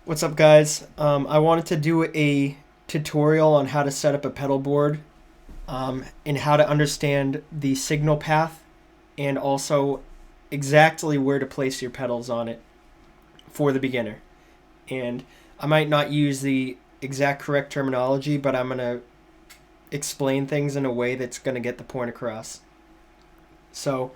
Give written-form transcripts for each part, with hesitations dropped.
What's up, guys? I wanted to do a tutorial on how to set up a pedal board and how to understand the signal path and also exactly where to place your pedals on it for the beginner. And I might not use the exact correct terminology, but I'm going to explain things in a way that's going to get the point across. So,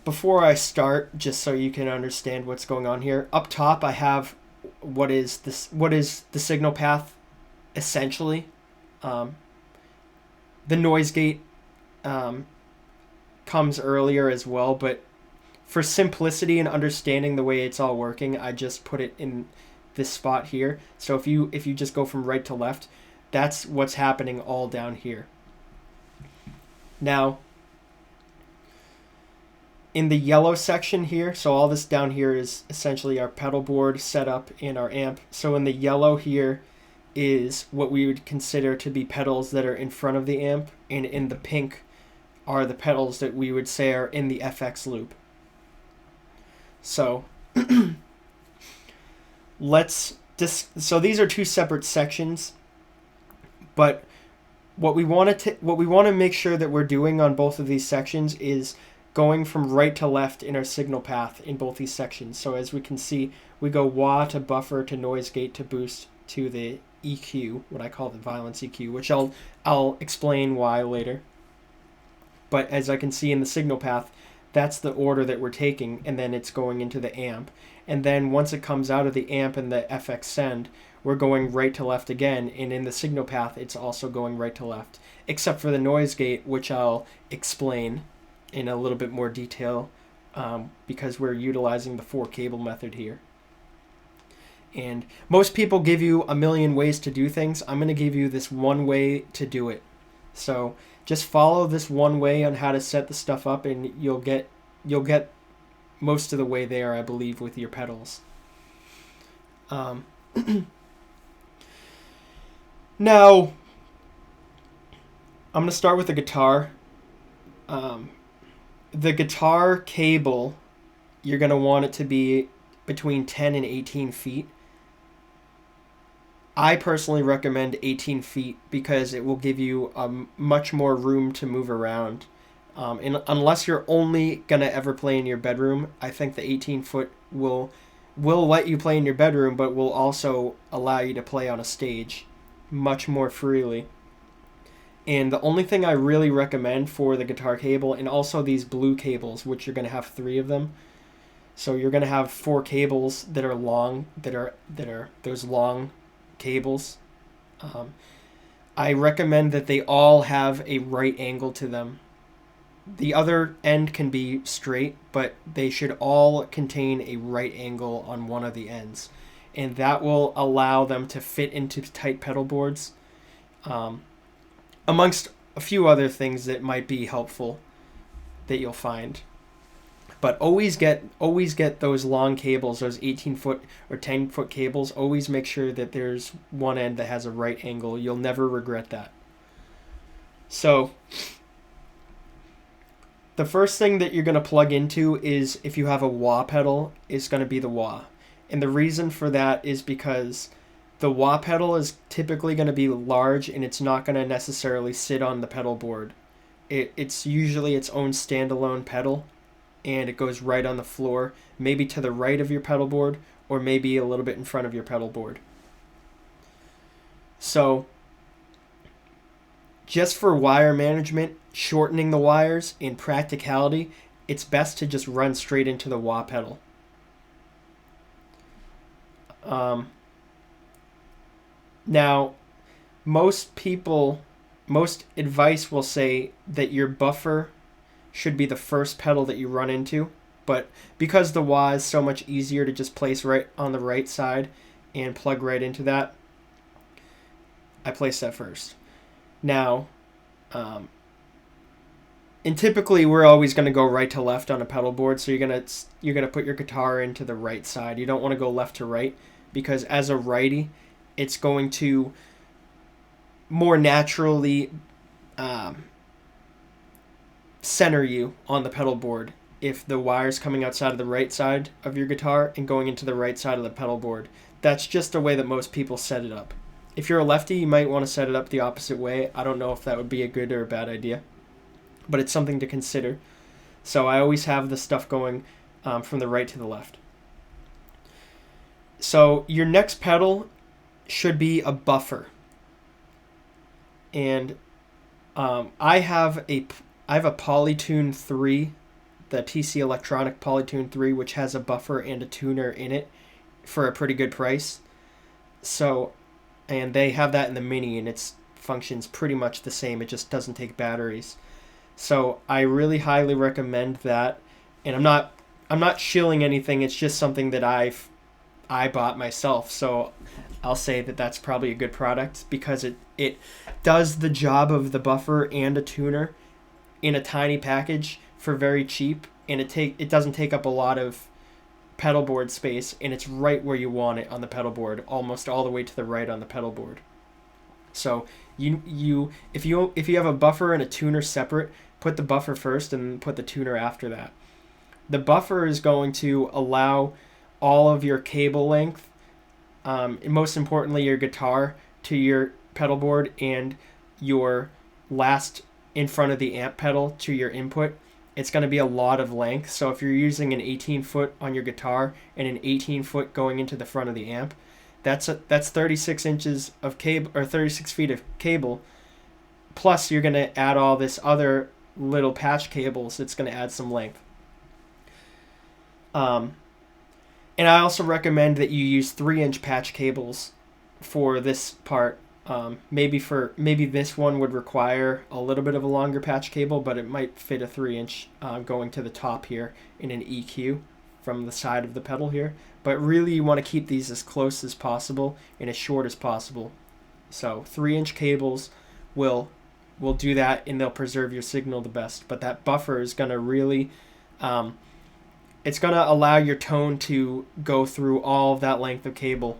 before I start, just so you can understand what's going on here, up top I have what is the signal path essentially. Um, the noise gate um, comes earlier as well, but for simplicity and understanding the way it's all working, I just put it in this spot here. So if you just go from right to left, that's what's happening all down here. Now, in the yellow section here, so all this down here is essentially our pedal board setup and our amp. So in the yellow here is what we would consider to be pedals that are in front of the amp, and in the pink are the pedals that we would say are in the FX loop. So so these are two separate sections, but what we want to make sure that we're doing on both of these sections is going from right to left in our signal path in both these sections. So as we can see, we go wah to buffer to noise gate to boost to the EQ, what I call the violence EQ, which I'll explain why later. But as I can see in the signal path, that's the order that we're taking, and then it's going into the amp. And then once it comes out of the amp and the FX send, we're going right to left again, and in the signal path, it's also going right to left, except for the noise gate, which I'll explain in a little bit more detail because we're utilizing the 4-cable method here. And most people give you a million ways to do things. I'm going to give you this one way to do it. So just follow this one way on how to set the stuff up, and you'll get most of the way there, I believe, with your pedals. Now, I'm going to start with the guitar. The guitar cable, you're going to want it to be between 10 and 18 feet. I personally recommend 18 feet because it will give you much more room to move around. And unless you're only going to ever play in your bedroom, I think the 18-foot will let you play in your bedroom, but will also allow you to play on a stage much more freely. And the only thing I really recommend for the guitar cable, and also these blue cables, which you're going to have 3 of them. So you're going to have 4 cables that are long, that are those long cables. I recommend that they all have a right angle to them. The other end can be straight, but they should all contain a right angle on one of the ends. And that will allow them to fit into tight pedal boards. Amongst a few other things that might be helpful that you'll find. But always get those long cables, those 18-foot or 10-foot cables. Always make sure that there's one end that has a right angle. You'll never regret that. So the first thing that you're going to plug into is, if you have a wah pedal, is going to be the wah. And the reason for that is because the wah pedal is typically going to be large, and it's not going to necessarily sit on the pedal board. It's usually its own standalone pedal, and it goes right on the floor, maybe to the right of your pedal board, or maybe a little bit in front of your pedal board. So just for wire management, shortening the wires, and practicality, it's best to just run straight into the wah pedal. Now, most advice will say that your buffer should be the first pedal that you run into, but because the wah is so much easier to just place right on the right side and plug right into that, I place that first. Now, and typically we're always going to go right to left on a pedal board, so you're gonna put your guitar into the right side. You don't want to go left to right, because as a righty, it's going to more naturally center you on the pedal board if the wire's coming outside of the right side of your guitar and going into the right side of the pedal board. That's just the way that most people set it up. If you're a lefty, you might want to set it up the opposite way. I don't know if that would be a good or a bad idea, but it's something to consider. So I always have the stuff going from the right to the left. So your next pedal should be a buffer. And I have a Polytune 3, the TC Electronic Polytune 3, which has a buffer and a tuner in it for a pretty good price. So, and they have that in the Mini, and it functions pretty much the same. It just doesn't take batteries. So I really highly recommend that. And I'm not shilling anything. It's just something that I bought myself. So I'll say that that's probably a good product because it does the job of the buffer and a tuner in a tiny package for very cheap, and it doesn't take up a lot of pedal board space, and it's right where you want it on the pedal board, almost all the way to the right on the pedal board. So if you have a buffer and a tuner separate, put the buffer first and put the tuner after that. The buffer is going to allow all of your cable length, and most importantly your guitar, to your pedal board, and your last in front of the amp pedal to your input. It's going to be a lot of length. So if you're using an 18-foot on your guitar and an 18-foot going into the front of the amp, that's 36 inches of cable, or 36 feet of cable. Plus you're going to add all this other little patch cables. It's going to add some length. And I also recommend that you use 3-inch patch cables for this part. Maybe this one would require a little bit of a longer patch cable, but it might fit a 3-inch going to the top here in an EQ from the side of the pedal here. But really you want to keep these as close as possible and as short as possible. So 3-inch cables will do that, and they'll preserve your signal the best. But that buffer is going to really, it's going to allow your tone to go through all of that length of cable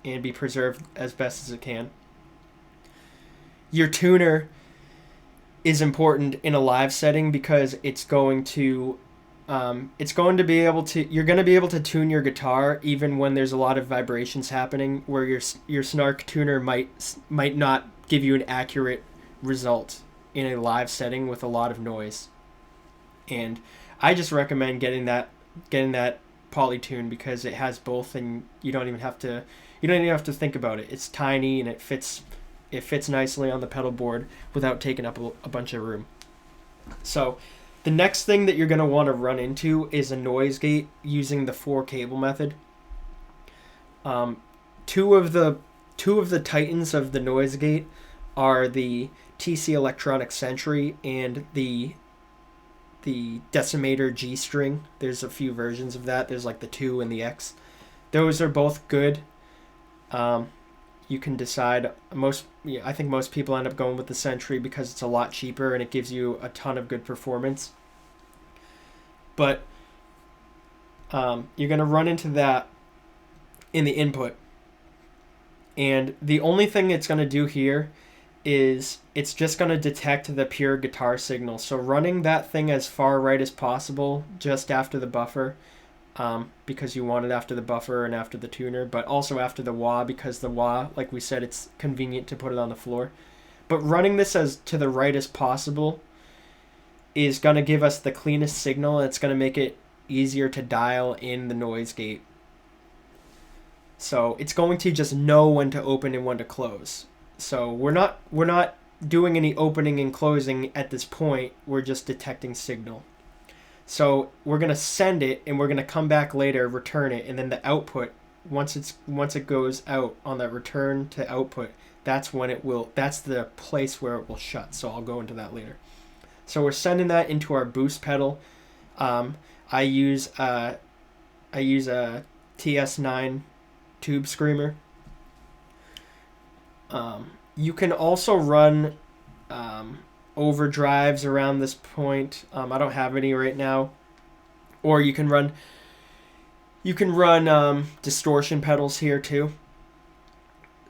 and be preserved as best as it can. Your tuner is important in a live setting because it's going to be able to, you're going to be able to tune your guitar even when there's a lot of vibrations happening, where your snark tuner might not give you an accurate result in a live setting with a lot of noise. And I just recommend getting that Polytune because it has both, and you don't even have to think about it. It's tiny and it fits nicely on the pedal board without taking up a bunch of room. So the next thing that you're going to want to run into is a noise gate using the 4-cable method. Two of the titans of the noise gate are the TC Electronic Sentry and the Decimator G string. There's a few versions of that. There's like the 2 and the X. Those are both good. You can decide. I think most people end up going with the Sentry because it's a lot cheaper and it gives you a ton of good performance. But you're going to run into that in the input. And the only thing it's going to do here is it's just going to detect the pure guitar signal. So running that thing as far right as possible just after the buffer, because you want it after the buffer and after the tuner, but also after the wah, because the wah, like we said, it's convenient to put it on the floor. But running this as to the right as possible is going to give us the cleanest signal, and it's going to make it easier to dial in the noise gate. So it's going to just know when to open and when to close. So we're not doing any opening and closing at this point. We're just detecting signal. So we're going to send it, and we're going to come back later, return it, and then the output, once it goes out on that return to output, that's the place where it will shut. So I'll go into that later. So we're sending that into our boost pedal. I use a TS9 tube screamer. You can also run overdrives around this point. I don't have any right now. Or you can run distortion pedals here too.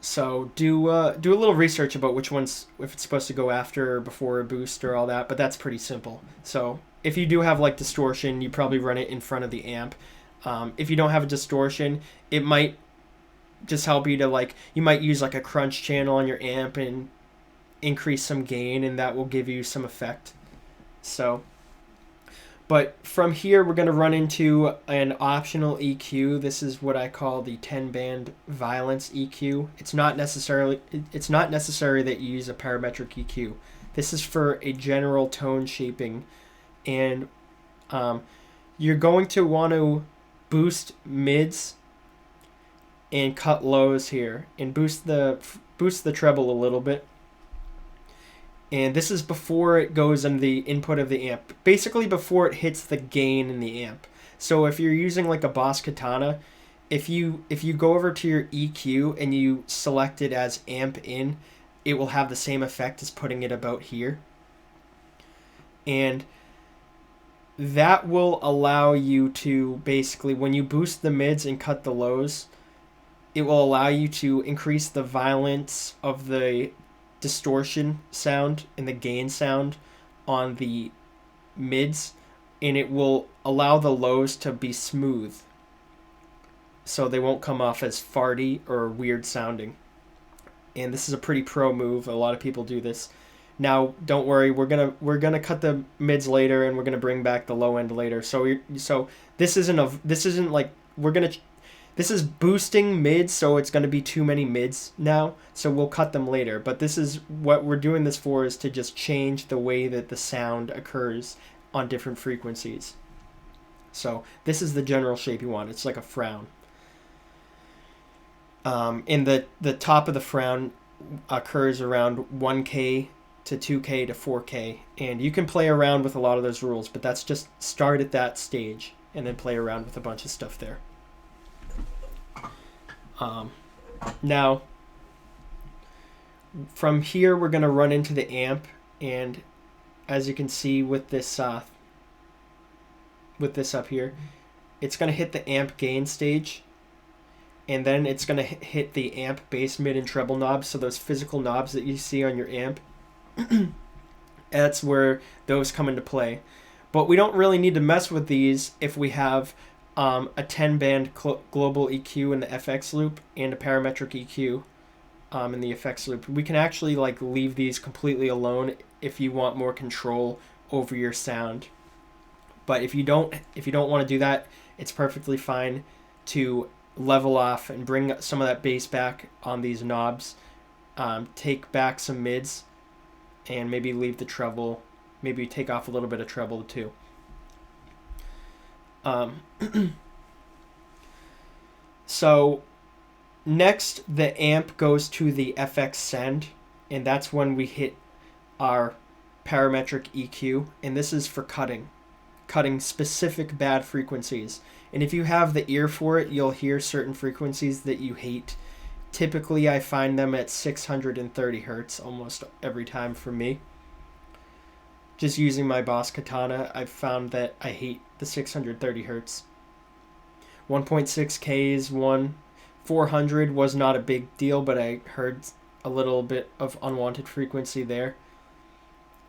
So do a little research about which ones, if it's supposed to go after or before a boost or all that, but that's pretty simple. So if you do have like distortion, you probably run it in front of the amp. If you don't have a distortion, it might just help you to like, you might use like a crunch channel on your amp and increase some gain, and that will give you some effect. So, but from here we're going to run into an optional EQ. This is what I call the 10-band violence EQ. It's not necessary that you use a parametric EQ. This is for a general tone shaping, and you're going to want to boost mids and cut lows here, and boost the treble a little bit. And this is before it goes in the input of the amp, basically before it hits the gain in the amp. So if you're using like a Boss Katana, if you go over to your EQ and you select it as amp in, it will have the same effect as putting it about here. And that will allow you to basically, when you boost the mids and cut the lows, it will allow you to increase the violence of the distortion sound and the gain sound on the mids, and it will allow the lows to be smooth, so they won't come off as farty or weird sounding. And this is a pretty pro move. A lot of people do this. Now, don't worry, we're gonna cut the mids later, and we're gonna bring back the low end later. So this isn't like this is boosting mids, so it's gonna be too many mids now. So we'll cut them later. But this is what we're doing this for, is to just change the way that the sound occurs on different frequencies. So this is the general shape you want. It's like a frown. And the top of the frown occurs around 1K to 2K to 4K, and you can play around with a lot of those rules, but that's just start at that stage and then play around with a bunch of stuff there. Now from here we're going to run into the amp, and as you can see with this up here, it's going to hit the amp gain stage, and then it's going to hit the amp bass, mid, and treble knobs. So those physical knobs that you see on your amp, that's where those come into play. But we don't really need to mess with these if we have a 10-band global EQ in the FX loop and a parametric EQ in the effects loop. We can actually like leave these completely alone if you want more control over your sound. But if you don't want to do that, it's perfectly fine to level off and bring some of that bass back on these knobs, take back some mids, and maybe leave the treble, maybe take off a little bit of treble too. So next the amp goes to the FX send, and that's when we hit our parametric EQ, and this is for cutting specific bad frequencies. And if you have the ear for it, you'll hear certain frequencies that you hate. Typically I find them at 630 hertz almost every time for me. Just using my Boss Katana, I've found that I hate the 630 hertz. 1.6K is one. 400 was not a big deal, but I heard a little bit of unwanted frequency there.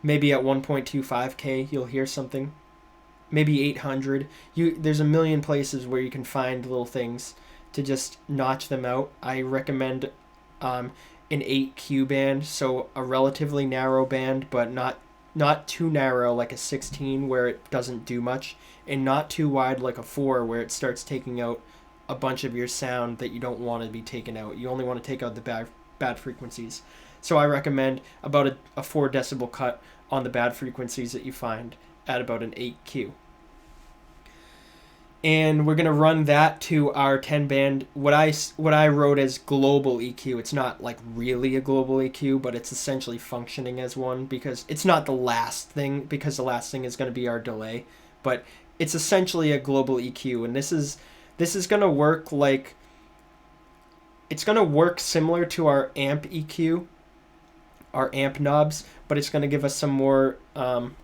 Maybe at 1.25K you'll hear something. Maybe 800. There's a million places where you can find little things to just notch them out. I recommend an 8Q band, so a relatively narrow band, but not too narrow like a 16 where it doesn't do much, and not too wide like a 4 where it starts taking out a bunch of your sound that you don't want to be taken out. You only want to take out the bad frequencies. So I recommend about a 4 decibel cut on the bad frequencies that you find at about an 8Q. And we're going to run that to our 10-band, what I wrote as global EQ. It's not like really a global EQ, but it's essentially functioning as one, because it's not the last thing, because the last thing is going to be our delay, but it's essentially a global EQ. And this is going to work like, it's going to work similar to our amp EQ, our amp knobs, but it's going to give us some more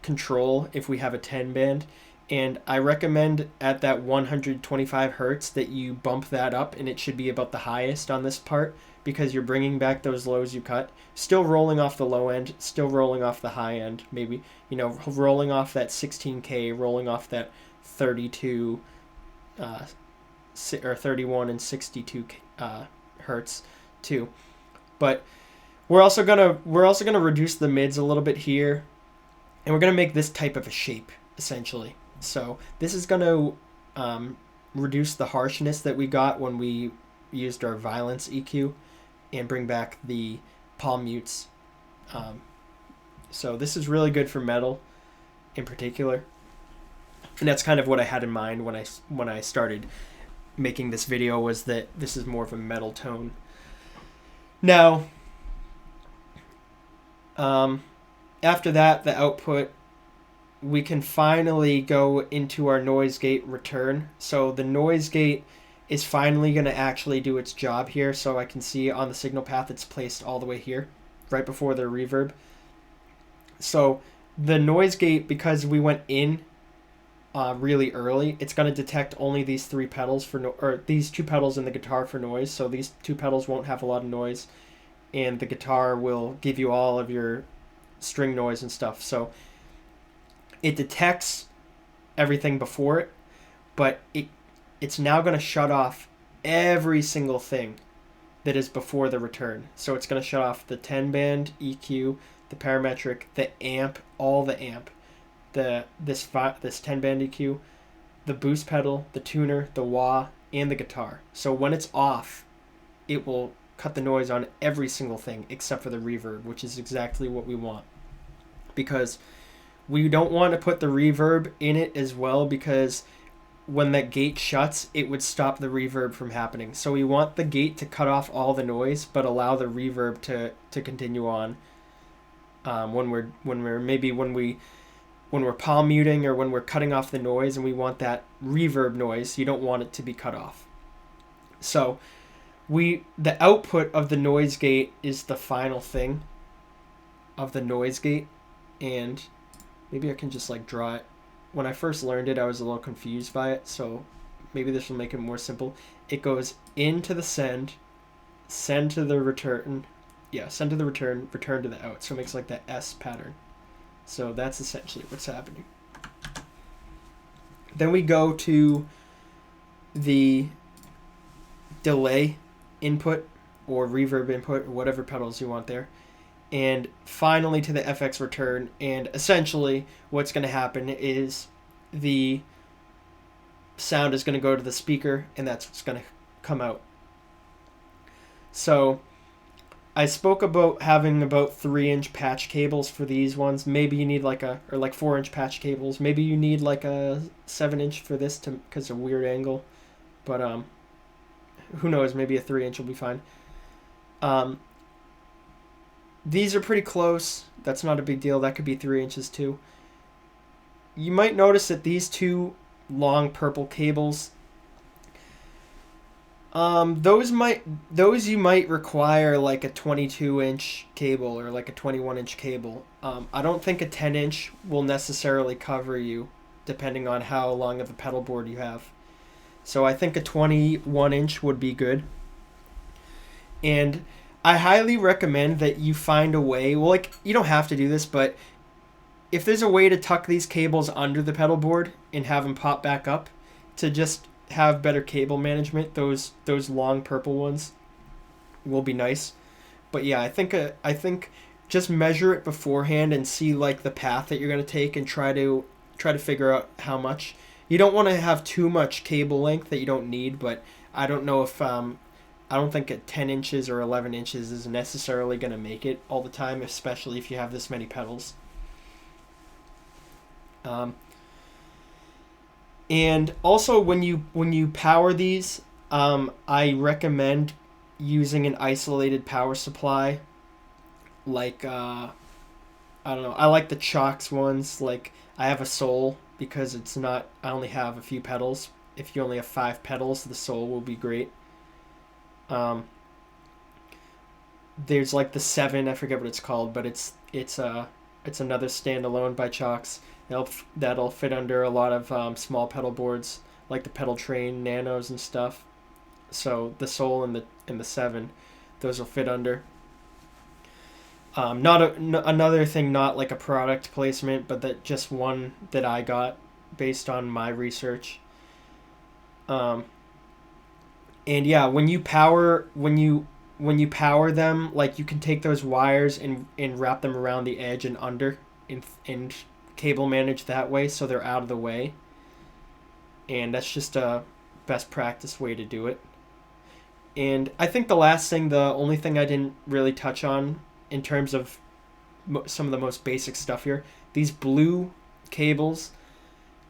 control if we have a 10-band. And I recommend at that 125 hertz that you bump that up, and it should be about the highest on this part, because you're bringing back those lows you cut. Still rolling off the low end, still rolling off the high end, maybe, rolling off that 16K, rolling off that 32 or 31 and 62 hertz too. But we're also gonna reduce the mids a little bit here, and we're gonna make this type of a shape essentially. So this is gonna reduce the harshness that we got when we used our violence EQ, and bring back the palm mutes. So this is really good for metal in particular, and that's kind of what I had in mind when I started making this video, was that this is more of a metal tone. Now, after that, the output, we can finally go into our noise gate return. So the noise gate is finally going to actually do its job here. So I can see on the signal path it's placed all the way here, right before the reverb. So the noise gate, because we went in really early, it's going to detect only these three pedals or these two pedals in the guitar for noise. So these two pedals won't have a lot of noise, and the guitar will give you all of your string noise and stuff. So it detects everything before it, but it's now going to shut off every single thing that is before the return. So it's going to shut off the 10-band EQ, the parametric, the amp, all the amp, this 10-band EQ, the boost pedal, the tuner, the wah, and the guitar. So when it's off, it will cut the noise on every single thing except for the reverb, which is exactly what we want. Because we don't want to put the reverb in it as well, because when that gate shuts, it would stop the reverb from happening. So we want the gate to cut off all the noise, but allow the reverb to continue on. When we're palm muting, or when we're cutting off the noise and we want that reverb noise, you don't want it to be cut off. So the output of the noise gate is the final thing of the noise gate, and maybe I can just like draw it. When I first learned it, I was a little confused by it, so maybe this will make it more simple. It goes into the send to the return, send to the return to the out. So it makes like that S pattern. So that's essentially what's happening. Then we go to the delay input or reverb input, or whatever pedals you want there. And finally to the FX return, and essentially what's going to happen is the sound is going to go to the speaker, and that's what's going to come out. So I spoke about having about 3-inch patch cables for these ones. Maybe you need like 4-inch patch cables. Maybe you need like a 7-inch for this because of a weird angle. But who knows? Maybe a 3-inch will be fine. These are pretty close. That's not a big deal. That could be 3 inches too. You might notice that these two long purple cables, those you might require like a 22-inch cable or like a 21-inch cable. I don't think a 10-inch will necessarily cover you, depending on how long of a pedal board you have. So I think a 21-inch would be good. And I highly recommend that you find a way, well, like, you don't have to do this, but if there's a way to tuck these cables under the pedal board and have them pop back up to just have better cable management, those long purple ones will be nice. But yeah, I think just measure it beforehand and see like the path that you're going to take, and try to figure out how much. You don't want to have too much cable length that you don't need, but I don't know if I don't think at 10 inches or 11 inches is necessarily going to make it all the time, especially if you have this many pedals. And also when you power these, I recommend using an isolated power supply. Like, I don't know, I like the Chox ones. Like, I have a Soul because I only have a few pedals. If you only have 5 pedals, the Soul will be great. There's like the 7, I forget what it's called, but it's another standalone by Chox. That'll fit under a lot of small pedal boards like the pedal train nanos and stuff. So the Soul and the 7, those will fit under. Another thing, not like a product placement, but that just one that I got based on my research. And yeah, when you power them, like you can take those wires and wrap them around the edge and under and cable manage that way so they're out of the way. And that's just a best practice way to do it. And I think the only thing I didn't really touch on in terms of some of the most basic stuff here, these blue cables,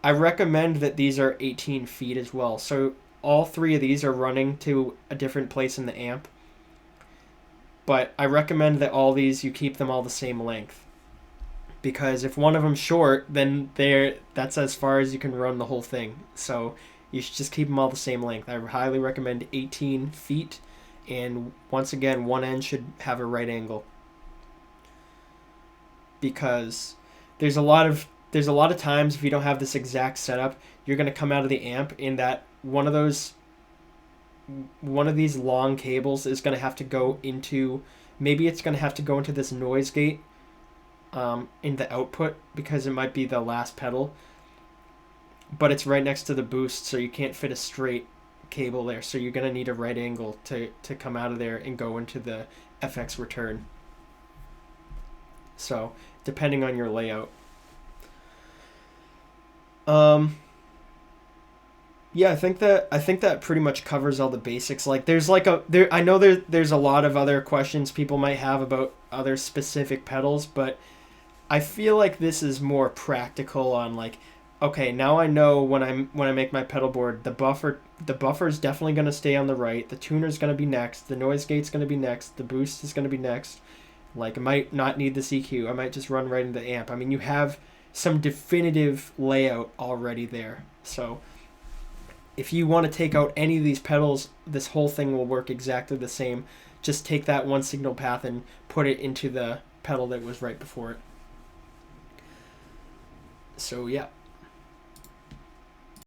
I recommend that these are 18 feet as well. So all 3 of these are running to a different place in the amp. But I recommend that all these, you keep them all the same length. Because if one of them's short, then that's as far as you can run the whole thing. So you should just keep them all the same length. I highly recommend 18 feet. And once again, one end should have a right angle. Because there's a lot of times if you don't have this exact setup, you're going to come out of the amp in that one of these long cables is going to have to go into, maybe it's going to have to go into this noise gate in the output because it might be the last pedal, but it's right next to the boost, so you can't fit a straight cable there, so you're going to need a right angle to come out of there and go into the FX return. So depending on your layout. Yeah, I think that pretty much covers all the basics. Like there's I know there's a lot of other questions people might have about other specific pedals, but I feel like this is more practical on like, okay, now I know when I make my pedal board, the buffer is definitely going to stay on the right, the tuner's going to be next, the noise gate's going to be next, the boost is going to be next. Like, I might not need the EQ. I might just run right into the amp. I mean, you have some definitive layout already there. So if you want to take out any of these pedals, this whole thing will work exactly the same. Just take that one signal path and put it into the pedal that was right before it. So yeah.